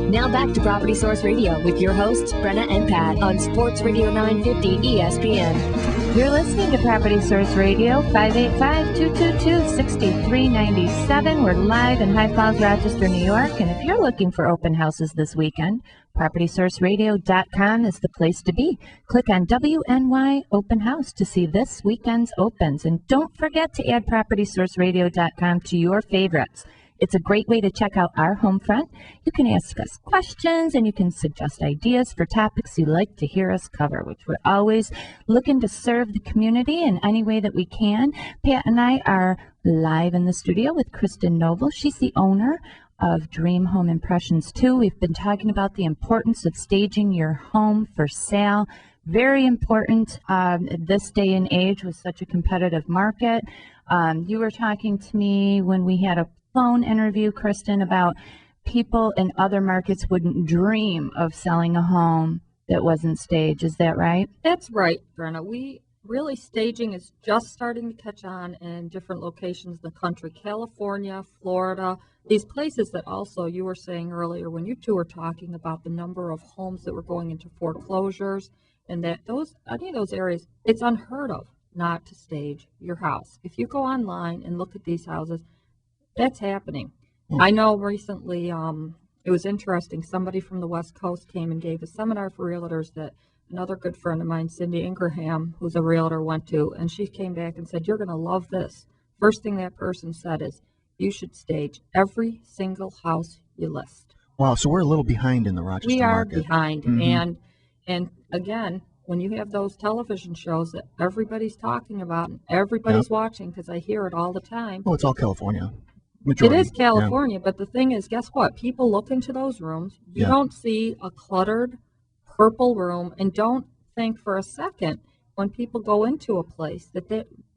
Now back to Property Source Radio with your hosts, Brenna and Pat, on Sports Radio 950 ESPN. You're listening to Property Source Radio, 585-222-6397. We're live in High Falls, Rochester, New York. And if you're looking for open houses this weekend, PropertySourceRadio.com is the place to be. Click on WNY Open House to see this weekend's opens. And don't forget to add PropertySourceRadio.com to your favorites. It's a great way to check out our home front. You can ask us questions and you can suggest ideas for topics you'd like to hear us cover, which we're always looking to serve the community in any way that we can. Pat and I are live in the studio with Kristen Noble. She's the owner of Dream Home Impressions 2. We've been talking about the importance of staging your home for sale. Very important this day and age with such a competitive market. You were talking to me when we had a phone interview, Kristen, about people in other markets wouldn't dream of selling a home that wasn't staged. Is that right? That's right, Brenna. Staging is just starting to catch on in different locations in the country. California, Florida, these places that also you were saying earlier when you two were talking about the number of homes that were going into foreclosures and that any of those areas, it's unheard of not to stage your house. If you go online and look at these houses, that's happening. I know recently, it was interesting. Somebody from the West Coast came and gave a seminar for realtors that another good friend of mine, Cindy Ingraham, who's a realtor, went to, and she came back and said, "You're going to love this." First thing that person said is, "You should stage every single house you list." Wow, so we're a little behind in the Rochester market. We are behind, and again, when you have those television shows that everybody's talking about and everybody's watching, because I hear it all the time. Oh, it's all California. Majority. It is California, but the thing is, guess what? People look into those rooms. You don't see a cluttered purple room, and don't think for a second when people go into a place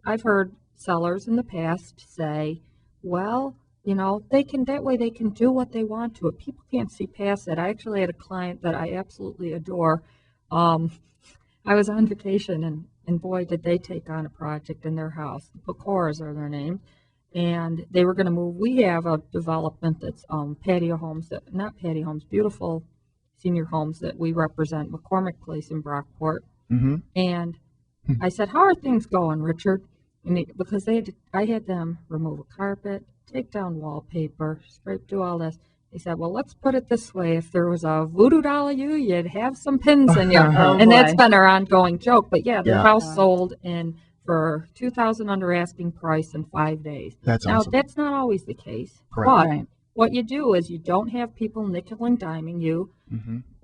I've heard sellers in the past say, well, they can do what they want to it. People can't see past it. I actually had a client that I absolutely adore. I was on vacation, and boy, did they take on a project in their house. The Pecoras are their name. And they were going to move. We have a development that's patio homes, beautiful senior homes that we represent, McCormick Place in Brockport. Mm-hmm. And I said, "How are things going, Richard?" And because I had them remove a carpet, take down wallpaper, do all this. They said, "Well, let's put it this way. If there was a voodoo doll of you, you'd have some pins in you." And that's been our ongoing joke. But their house sold for $2,000 under asking price in 5 days. That's awesome. Now, that's not always the case. Correct. But what you do is you don't have people nickel and diming you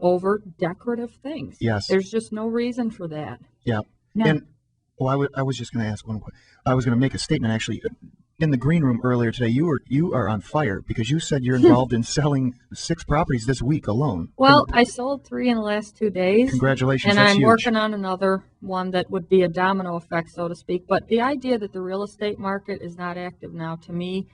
over decorative things. Yes. There's just no reason for that. Yeah. No. And I was just going to ask one question. I was going to make a statement, actually. In the green room earlier today, you are on fire because you said you're involved in selling 6 properties this week alone. Well, I sold 3 in the last 2 days. Congratulations, and that's I'm huge. working on another one that would be a domino effect, so to speak. But the idea that the real estate market is not active now, to me,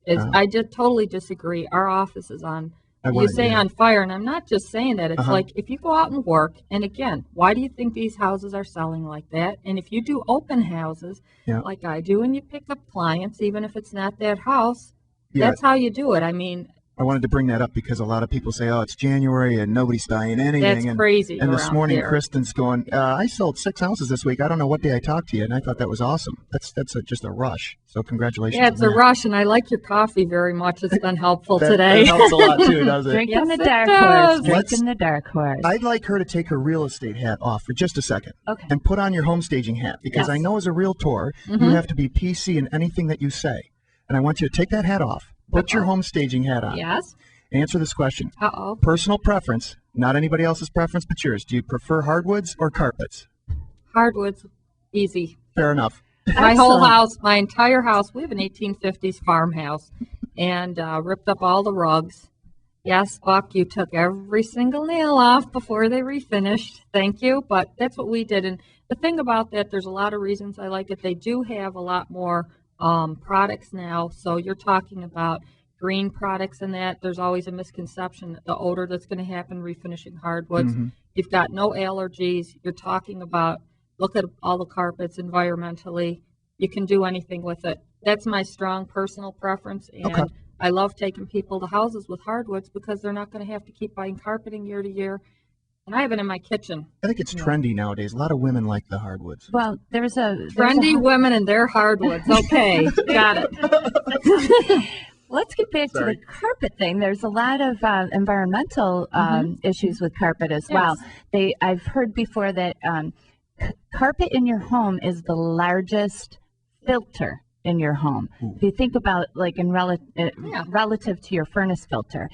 is I did totally disagree. Our office is on. You say on fire, and I'm not just saying that. It's like if you go out and work, and again, why do you think these houses are selling like that? And if you do open houses like I do, and you pick up clients, even if it's not that house, that's how you do it. I mean, I wanted to bring that up because a lot of people say, "Oh, it's January and nobody's buying anything." That's crazy. And this morning, Kristen's going, "I sold 6 houses this week. I don't know what day I talked to you," and I thought that was awesome. That's just a rush. So congratulations. Yeah, it's a rush, and I like your coffee very much. It's been helpful today. That helps a lot too, doesn't it? Drinking the dark horse. Drinking the dark horse. I'd like her to take her real estate hat off for just a second. Okay. And put on your home staging hat, because I know as a realtor, you have to be PC in anything that you say. And I want you to take that hat off. Put your home staging hat on. Yes. Answer this question. Uh-oh. Personal preference, not anybody else's preference but yours. Do you prefer hardwoods or carpets? Hardwoods, easy. Fair enough. My whole house, my entire house, we have an 1850s farmhouse, and ripped up all the rugs. Yes, Buck, you took every single nail off before they refinished. Thank you, but that's what we did. And the thing about that, there's a lot of reasons I like it. They do have a lot more products now, so you're talking about green products and that. There's always a misconception that the odor that's going to happen refinishing hardwoods. You've got no allergies. You're talking about, look at all the carpets environmentally. You can do anything with it. That's my strong personal preference, and I love taking people to houses with hardwoods because they're not going to have to keep buying carpeting year to year. And I have it in my kitchen. I think it's trendy nowadays. A lot of women like the hardwoods. Well, Trendy women and their hardwoods. Okay, got it. Let's get back to the carpet thing. There's a lot of environmental issues with carpet as well. I've heard before that carpet in your home is the largest filter in your home. If you think about like in relative to your furnace filter,